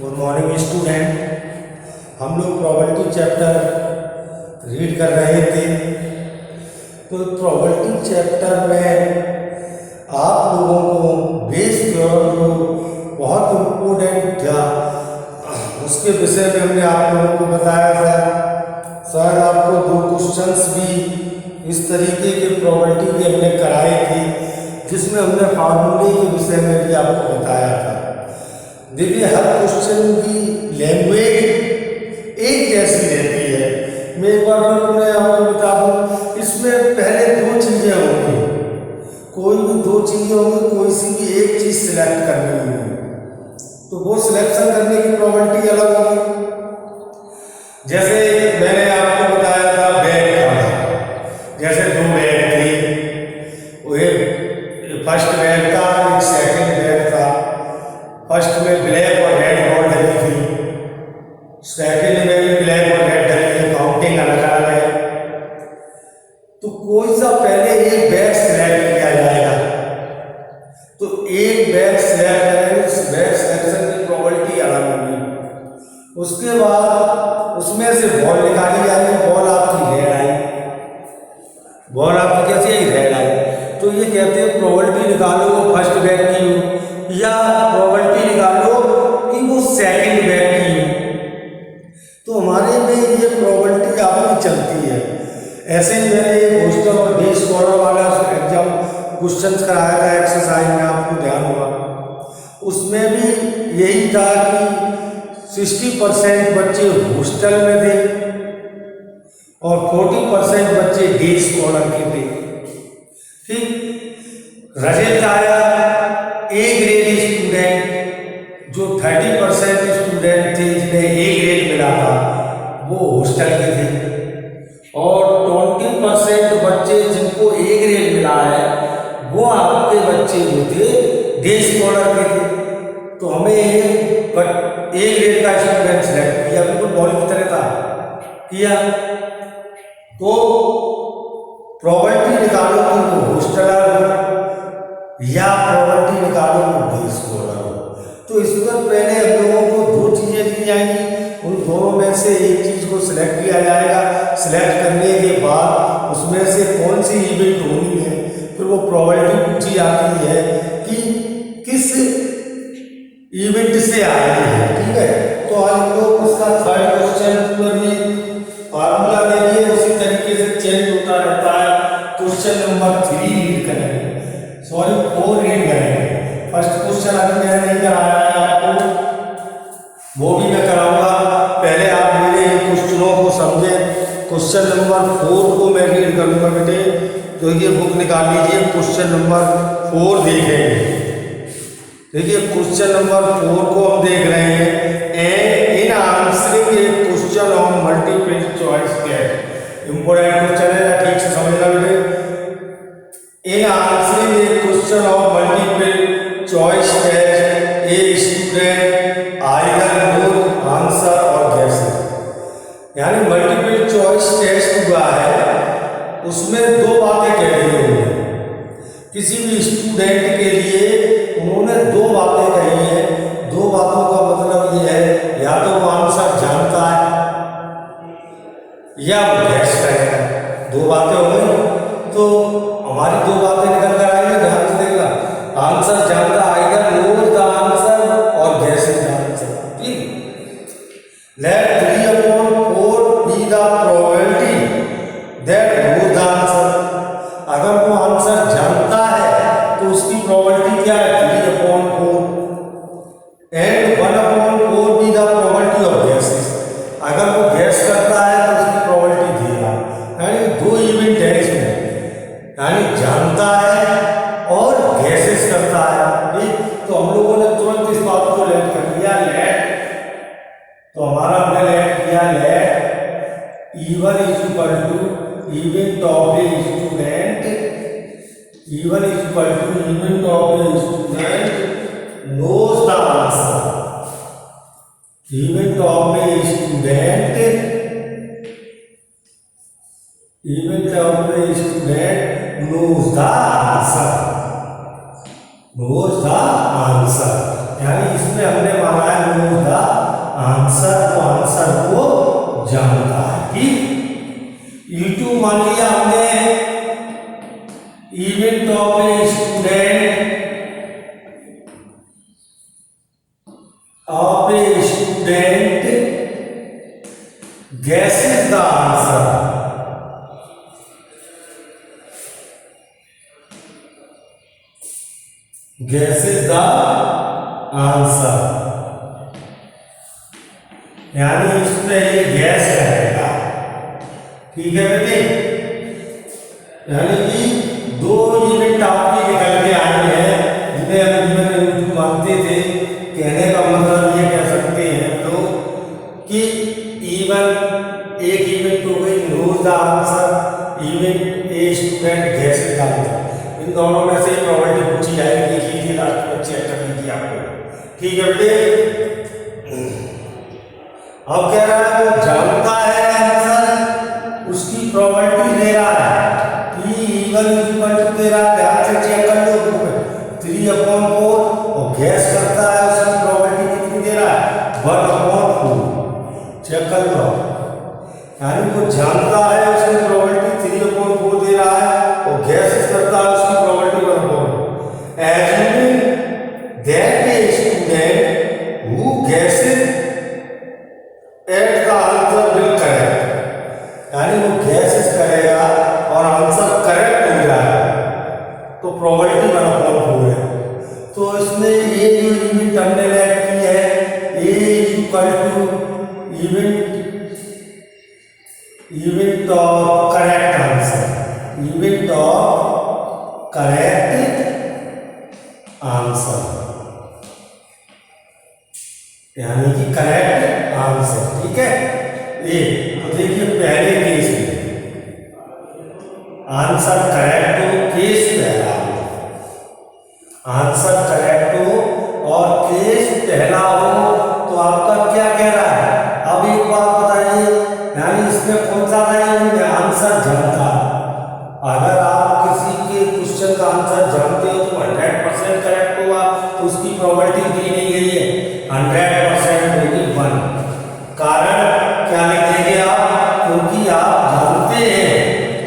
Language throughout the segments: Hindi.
Good morning student. हम लोग प्रोबेबिलिटी चैप्टर रीड कर रहे थे। तो प्रोबेबिलिटी चैप्टर में आप लोगों को बेस थ्योरम जो बहुत इम्पोर्टेंट था उसके विषय में हमने आप लोगों को बताया था। शायद आपको 2 क्वेश्चंस भी इस तरीके के प्रोबेबिलिटी के हमने कराए थे जिसमें हमने फार्मूले के विषय में भी आपको बताया था। देखिए, हर क्वेश्चन की लैंग्वेज एक जैसी रहती है। मैं एक बार मैं आपको बता दूं, इसमें पहले 2 चीज़ें होंगी, कोई भी 2 चीज़ें होंगी, कोई सी भी एक चीज़ सिलेक्ट करनी होगी, तो वो सिलेक्शन करने की प्रोबेबिलिटी अलग होगी। जैसे मैंने आपको बताया था बैग का, जैसे 2 बैग थे, वो एक फर्स्ट बैग था, एक सेकंड बैग था। फर्स्ट में ब्लैक और रेड बॉल डली थी, सेकंड में भी ब्लैक और रेड डली थी, काउंटिंग अलग अलग है। तो कोई सा पहले एक बैग सिलेक्ट किया जाएगा, तो एक बैग सिलेक्ट करेंगे, उस बैग सिलेक्शन की प्रोबेबिलिटी अलग होगी। उसके बाद उसमें से बॉल निकाली जाएगी, बॉल आपकी रेड आई, बॉल आपकी कैसी आई, रेड आई। तो ये कहते हैं प्रोबेबिलिटी निकालो फर्स्ट बैग की या प्रोबेबिलिटी निकालो कि वो सेकंड बैग की हो। तो हमारे में ये प्रोबेबिलिटी आपकी चलती है। ऐसे ही मैंने एक हॉस्टल और डे स्कॉलर वाला एग्जाम क्वेश्चंस कराया था एक्सरसाइज में, आपको ध्यान होगा। उसमें भी यही था कि 60% बच्चे हॉस्टल में थे और 40% बच्चे डे स्कॉलर के थे। ठीक, रिजल्ट आया ए ग्रेड स्टूडेंट, जो 30% स्टूडेंट थे जिन्हें ए ग्रेड मिला था वो हॉस्टल के थे, और 20% बच्चे जिनको ए ग्रेड मिला है वो आपके बच्चे जो थे डे स्कॉलर के थे। तो हमें ए ग्रेड का स्टूडेंट सिलेक्ट किया, बिल्कुल बॉल की तरह था किया। तो प्रोबेबिलिटी निकालो कि वो हॉस्टलर या प्रोबेबिलिटी निकालो वो डे स्कॉलर हो। तो इसमें पहले हम लोगों को 2 चीज़ें दी जाएंगी, उन दोनों में से एक चीज़ को सिलेक्ट किया जाएगा। सिलेक्ट करने के बाद उसमें से कौन सी इवेंट होनी है, फिर वो प्रोबेबिलिटी पूछी जाती है कि किस इवेंट से आ रही है। ठीक है, तो आज हम लोग उसका थर्ड क्वेश्चन पर भी फार्मूला देंगे, उसी तरीके से चेंज होता रहता है। क्वेश्चन नंबर 3 रीड करेंगे, सॉरी 4 रीड करेंगे। फर्स्ट क्वेश्चन अभी मैंने नहीं कराया है आपको, वो भी मैं कराऊंगा। पहले आप मेरे क्वेश्चनों को समझें। क्वेश्चन नंबर 4 को मैं रीड करूंगा बेटे, तो ये बुक निकाल लीजिए। क्वेश्चन नंबर 4 देखेंगे। देखिए, क्वेश्चन नंबर 4 को हम देख रहे हैं। In answering a question on multiple choice test, important question है, ठीक से समझना बेटे। In answering a question of multiple choice test a student either knows answer और गेसेस। यानी मल्टीपल चॉइस टेस्ट हुआ है, उसमें 2 बातें कह रही है। किसी भी स्टूडेंट के लिए उन्होंने 2 बातें कही है। 2 बातों का मतलब ये है, या तो वो आंसर जानता है या वो गैस करेगा। 2 बातें हो गई, तो हमारी 2 बातें निकल कर आएंगे, ध्यान से देखना। आंसर जानता आएगा, नोज द आंसर और गैसेस द आंसर। ठीक, let 3/4 be the probability that knows the answer. अगर वो आंसर जानता है तो उसकी प्रोबेबिलिटी क्या है, 3/4, and 1/4 B the probability of gases. अगर वो गैस करता है तो उसकी प्रोबेबिलिटी देगा। यानी 2 इवेंट है इसमें, यानी जानता है और गैसेस करता है। ठीक, तो हम लोगों ने तुरंत इस बात को लेट कर दिया, लेट। तो हमारा हमने लेट किया, let E1 is equal to event of a student, E1 is equal to event of a student knows the answer. Event of a student, event of a student knows the answer, knows the answer. यानी इसमें हमने माना है नोज द आंसर को जानता है। ठीक, E2 मान लिया हमने event of a student guesses the answer, यानी इसमें ये गैस रहेगा। ठीक है बेटे, यानी कि दो इवेंट आपके निकल के आए हैं जिन्हें हम इवेंट मानते थे। कहने का मतलब ये कह सकते हैं लोग कि एक इवेंट हो गई knows the answer, event a student guesses the answer. इन दोनों में से प्रोबेबिलिटी पूछी जाएगी, देख लीजिए लास्ट में चेक कर लीजिए आपको। ठीक है बेटे, अब कह रहा है वो जानता है आंसर, उसकी प्रोबेबिलिटी दे रहा है कि E1 दे रहा है, ध्यान से चेक कर लो 3/4, और गैस करता है उसकी प्रोबेबिलिटी कितनी दे रहा है 1/4। चेक कर लो, यानी वो जानता है उसकी प्रोबेबिलिटी 3/4 दे रहा है और गैस करता है उसकी probability 1/4। Assuming that a student who guesses at the answer will correct, यानी वो गैसेस करेगा और आंसर करेक्ट हो जाएगा तो प्रोबेबिलिटी 1/4 है। तो इसमें ये जो इवेंट हमने ऐड की है A equal to event of correct answer, event of correct answer, यानी कि करेक्ट आंसर। ठीक है, ये तो देखिए पहले केस में आंसर करेक्ट हो, केस पहला हो, आंसर करेक्ट हो और केस पहला हो तो आपका क्या कह रहा है। अब एक बात बताइए, यानी इसमें कौन सा आंसर जानता। अगर आप किसी के क्वेश्चन का आंसर जानते हो तो 100% करेक्ट होगा, तो उसकी प्रोबेबिलिटी दी नहीं गई है 100% होगी 1। कारण क्या लिखेंगे आप, क्योंकि आप जानते हैं,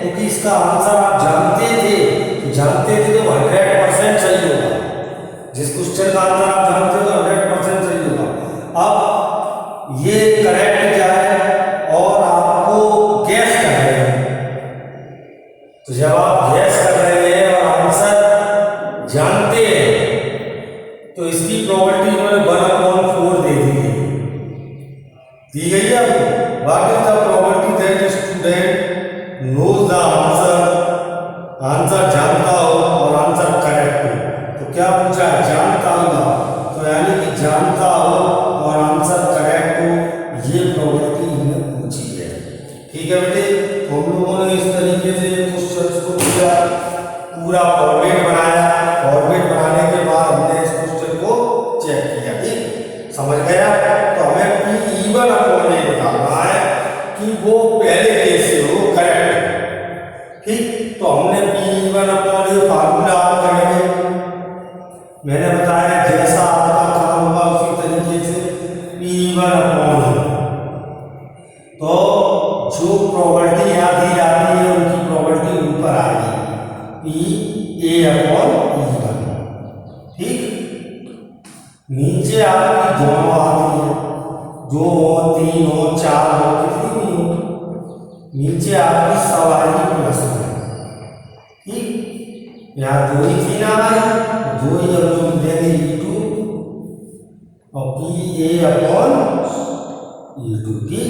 क्योंकि इसका आंसर आप जानते थे तो 100% सही होगा। जिस क्वेश्चन का आंसर आप जानते हो तो 100% सही होगा। अब ये करेक्ट जाए और आपको गैस कर रहे हैं, तो जब आप गैस कर रहे हैं और आंसर जानते हैं तो इसकी प्रोबेबिलिटी इन्होंने 1/4 दे दी गई है आपको। What is the probability that student knows the answer जानता हो और आंसर करेक्ट हो। तो क्या पूछा है, जानता होगा, तो यानी कि जानता हो और आंसर करेक्ट हो, ये प्रोबेबिलिटी इन्होंने पूछी है। ठीक है बेटे, तो हम लोगों ने इस तरीके से क्वेश्चन को पूरा फॉर्मेट बनाया। फॉर्मेट बनाने के बाद हमने इस क्वेश्चन को चेक किया। ठीक, समझ गया। तो हमें P1 अपॉन A बताना है कि वो पहले केस से हो करेक्ट। ठीक, तो हमने P1 अपॉन A फार्मूला आप करेंगे, मैंने बताया जैसा आपका काम होगा उसी तरीके से P1 अपॉन A। तो जो प्रोबेबिलिटी यहाँ दी जाती है उनकी प्रोबेबिलिटी ऊपर आएगी P A/E1। ठीक, नीचे आपकी दोनों आती है, 2 हो 3 हो 4 हो कितनी भी हो, नीचे आपकी सब आएगी प्लस में। ठीक, यहाँ 2 ही 3 आ रहा है, 2 ही हम लोग देंगे E2 और PA/E2 की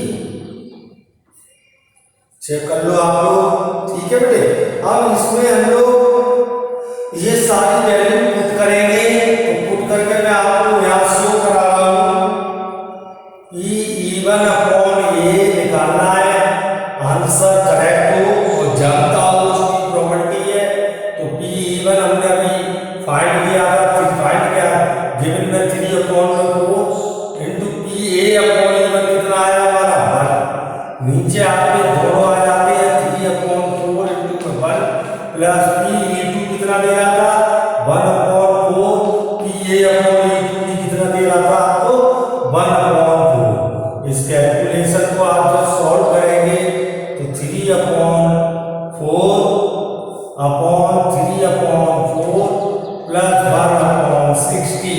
चेक कर लो आप लोग। ठीक है बेटे, अब इसमें हम लोग ये सारी वैल्यू पुट करेंगे। तो पुट करके मैं आपको यहाँ शो करा रहा हूँ E1 अपॉन A निकालना है, आंसर करेक्ट हो और जानता हो उसकी प्रोबेबिलिटी है। तो P1 हमने अभी फाइंड किया था, फिर फाइंड किया गिवन में 3/4 इंटू PA/E1 कितना आया हमारा 1। नीचे आपके दोनों आ जाते हैं 3/4 इंटू 1 प्लस P2 कितना दे रहा था 1/4, PA/E2 कितना दे रहा था आपको 1/4। 3/4 प्लस 1/60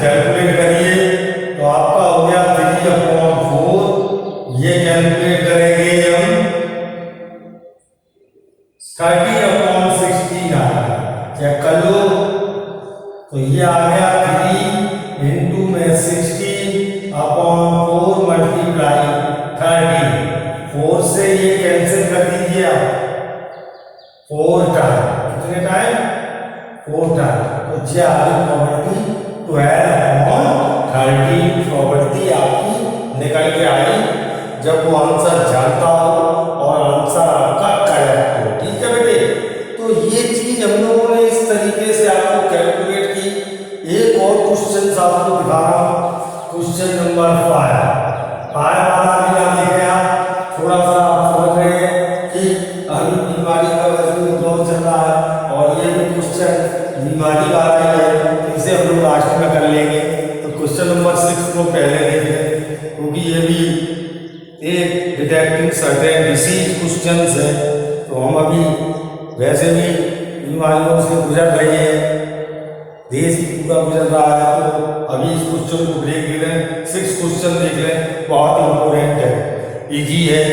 कैलकुलेट करिए तो आपका हो गया 3/4। ये कैलकुलेट करेंगे हम 30/16 आएगा, चेक कर लो। तो ये आ गया 3 इंटू में 60/4 मल्टीप्लाई 30। 4 से ये कैंसिल कर दीजिए आप, 4 टाइम, कितने टाइम? 4 टाइम। तो ये आ गई प्रॉपर्टी 12/30। प्रॉपर्टी आपकी निकल के आई जब वो आंसर जानता हो और आंसर आपका करेक्ट हो। ठीक है बेटे, तो ये चीज हम लोगों ने इस तरीके से आपको कैलकुलेट की। एक और क्वेश्चन आपको दिखा रहा हूं, क्वेश्चन नंबर 5 वाला भी आप देखें। आप थोड़ा सा आप समझ रहे हैं कि अभी बीमारी का वजन दौर चल रहा है और ये भी क्वेश्चन बीमारी वाला है, इसे हम लोग लास्ट में कर लेंगे। तो क्वेश्चन नंबर 6 को पहले देख लें, क्योंकि ये भी एक डिटेक्टिंग सर्टेन डिसीज क्वेश्चंस है। तो हम अभी वैसे भी बीमारियों से गुजर रहे हैं, देश पूरा गुजर रहा है, तो अभी इस क्वेश्चन को ब्रेक दे लें। 6 क्वेश्चन देख लें, बहुत इंपॉर्टेंट है, इजी है।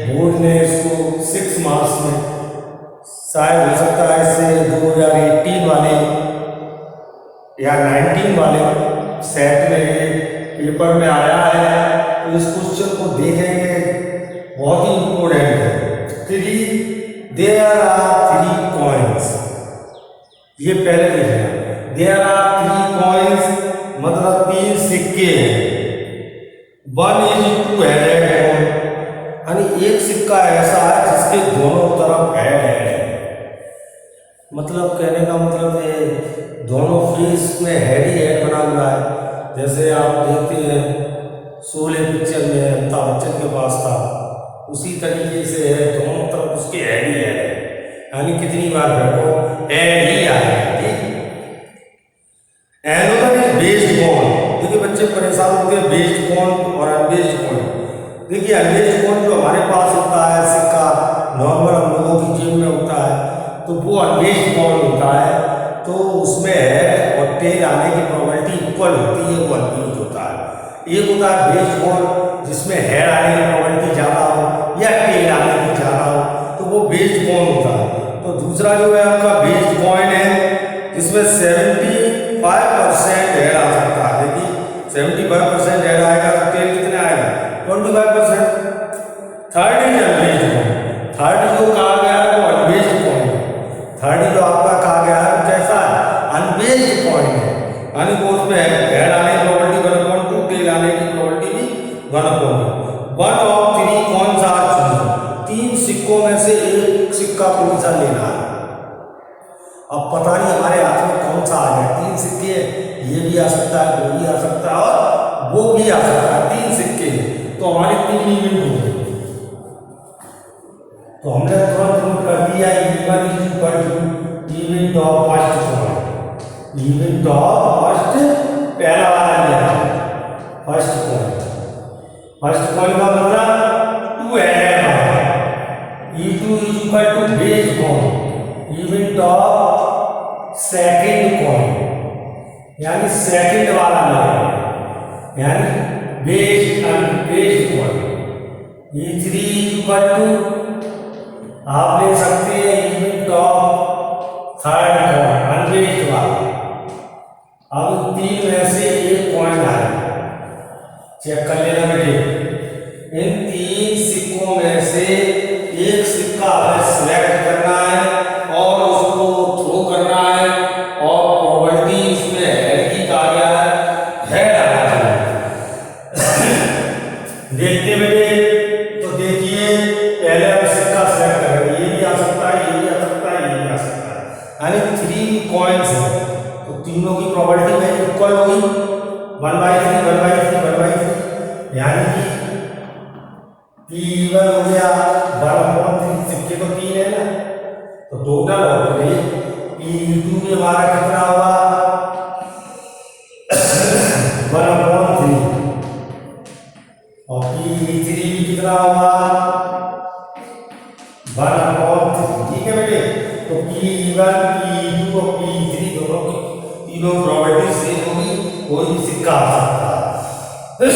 बोर्ड ने इसको 6 मार्क्स में, शायद हो सकता है इससे 2018 वाले या 19 वाले सेट में पेपर में आया है। तो इस क्वेश्चन को देखेंगे, बहुत ही इंपॉर्टेंट है। देयर आर 3 कॉइन्स, ये पहले देखें। देयर आर 3 कॉइन्स मतलब 3 सिक्के हैं। 1 इज 2 हेडेड कॉइन, यानी एक सिक्का ऐसा है जिसके दोनों तरफ हेड है। मतलब कहने का मतलब है दोनों फेस में हेड ही हेड बना हुआ है। जैसे आप देखते हैं शोले पिक्चर में अमिताभ बच्चन के पास था, उसी तरीके से है, दोनों तरफ उसके हेड ही है। यानी कितनी बार बैठो हेड ही आएगा। ठीक, एनोदर इज बेस्ड कॉइन। देखिए बच्चे परेशान होते हैं बेस्ड कॉइन और अनबेस्ड कॉइन। देखिए अनबेस्ड कॉइन जो हमारे पास होता है सिक्का, नॉर्मल हम लोगों की जेब में होता है, तो वो अनबेस्ड कॉइन होता है। तो उसमें हेड और टेल आने की प्रोबेबिलिटी इक्वल होती है, वो अनबेस्ड होता है। एक होता है बेस्ड कॉइन जिसमें हेड आने की प्रोबेबिलिटी ज़्यादा हो या टेल आने की ज़्यादा हो, तो वो बेस्ड कॉइन होता है। तो दूसरा जो है आपका बेस्ड कॉइन है जिसमें 75% हेड आ सकता है। देखिए 75% हेड आएगा तो टेल कितने आएगा? 25%। Third is unbiased coin. Third जो कहा गया है वो अनबेस्ड कॉइन है। थर्ड जो आपका कहा गया है वो कैसा है? अनबेस्ड कॉइन है, यानी वो उसमें हेड आने की प्रोबेबिलिटी 1/2, टेल आने की प्रोबेबिलिटी भी 1/2। 1 ऑफ 3 कॉइन्स आर चूज़न। 3 सिक्कों में से एक सिक्का कौन सा लेना है? अब पता नहीं हमारे हाथ में कौन सा आ गया। 3 सिक्के, ये भी आ सकता है, वो भी आ सकता है और वो भी आ सकता है। 3 सिक्के, तो हमारे 3 इवेंट हो गए। तो हमने तुरंत नोट कर दिया event of first coin. Event of first, पहला वाला लिया फर्स्ट कॉइन। फर्स्ट कॉइन का मतलब 2 हेडेड है। E2 is equal to biased coin. Event of second coin, यानी सेकंड वाला लिया, यानी biased coin. E3 is equal to, आप ले सकते हैं event of third coin, unbiased वाला। अब 3 में से एक कॉइन आया, चेक कर लेना बेटे। इन 3 सिक्कों में से एक सिक्का हमें सिलेक्ट करना है और उसको थ्रो करना है, और प्रोबेबिलिटी उसमें हेड की कहा गया है, हेड आना चाहिए। देखते बेटे, तो देखिए पहले हम सिक्का सिलेक्ट करेंगे। ये भी आ सकता है, ये भी आ सकता है, ये भी आ सकता है, यानी 3 कॉइन्स है। तो तीनों की प्रोबेबिलिटी में इक्वल होगी 1/3, 1/3, 1/3, यानी कि P1 हो गया 1/3। सिक्के तो 3 है ना, तो टोटल हो गई P2 में हमारा कितना होगा? 1/3, और P3 भी कितना कितना होगा 1/3। ठीक है बेटे, तो P1 P2 और P3 दोनों की तीनों प्रोबेबिलिटी सेम होगी, कोई भी सिक्का आ सकता है।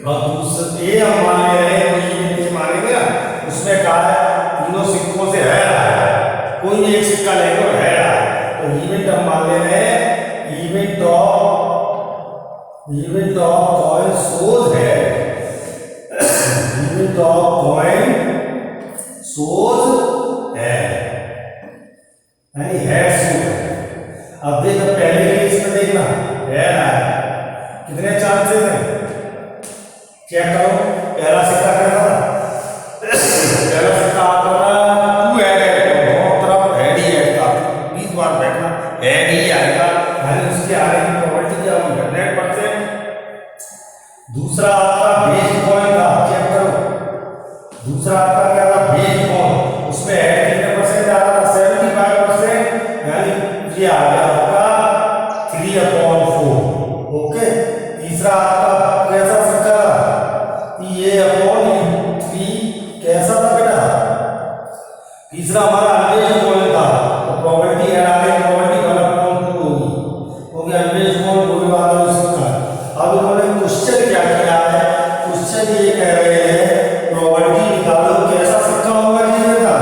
और दूसरे हम मान ले रहे हैं, ये मानेंगे ना, उसमें कहा है तीनों सिक्कों से है रहा है, कोई भी एक सिक्का लेकर है रहा है, तो इवेंट हम मान ले रहे हैं इवेंट ऑफ कॉइन सोज है, इवेंट ऑफ कॉइन सोज है, यानी है सोज है। अब देखो पहले केस में देखना है रहा है, कितने चांसेस हैं चेक करो। पहला सिक्का कैसा था, पहला सिक्का आपका टू हेड है, दोनों तरफ हेड ही हेड था, 20 बार बैठना हेड ही आएगा, यानी उसके आने की प्रोबेबिलिटी क्या होगी 100%। दूसरा आपका बेस कॉइन था, चेक करो, दूसरा आपका क्या था बेस कॉइन, उसमें हेड कितने परसेंट आ रहा था 75%, यानी ये आ गया आपका 3/4। ओके, तीसरा आपका कैसा सिक्का था, A/3 कैसा था बेटा, तीसरा हमारा अनबेस्ड कॉइन था, तो प्रोबेबिलिटी ऐड आ गई, प्रोबेबिलिटी 1/2 होगी, क्योंकि अनबेस्ड कॉइन कोई बात नहीं सकता। अब इन्होंने क्वेश्चन क्या किया है, क्वेश्चन ये कह रहे हैं प्रोबेबिलिटी निकालो कैसा सिक्का होगा जी बेटा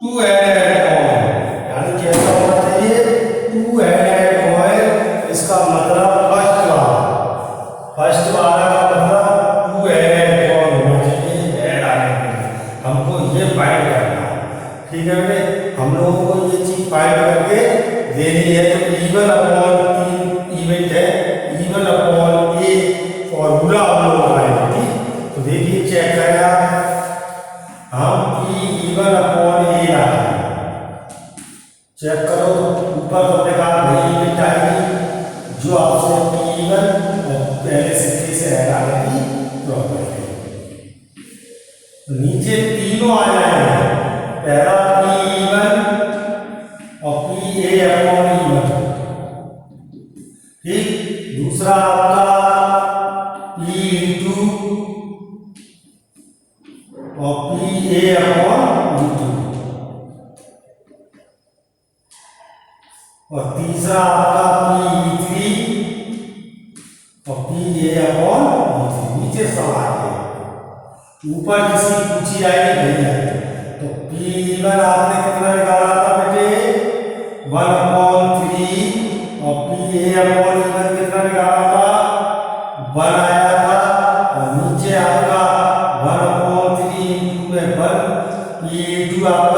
2 हेडेड कॉइन, यानी कैसा होना चाहिए 2 हेडेड कॉइन। इसका मतलब फर्स्ट वाला का मतलब 2 हेडेड कॉइन होना चाहिए, हेड आने के लिए हमको ये फाइंड करना है। ठीक है बेटे, हम लोगों को ये चीज फाइंड करके देनी है। तो इवन अपॉन 3 इवेंट है, इवन अपॉन ए फॉर्मूला हम लोग बनाएंगे। ठीक, तो देखिए चेक करें आप, हम इवन अपॉन ए लाएंगे, चेक करो ऊपर तो देखा वही इवेंट आएगी जो आपसे इवन पहले सिक्के से हटाने की प्रॉपर्टी, नीचे तीनों आ जाएंगे, पहला P1 और PA/E1, ठीक, दूसरा आपका P2 और PA/E2, और तीसरा आपका P3 और PA/E3। नीचे सवाल है, ऊपर किसी पूछी जाएगी भैया, तो P1 आपने कितना निकाला था बेटे 1/3, और PA/E1 कितना निकाला था 1 आया था, और नीचे आपका 1/3 में 1, P2 आपका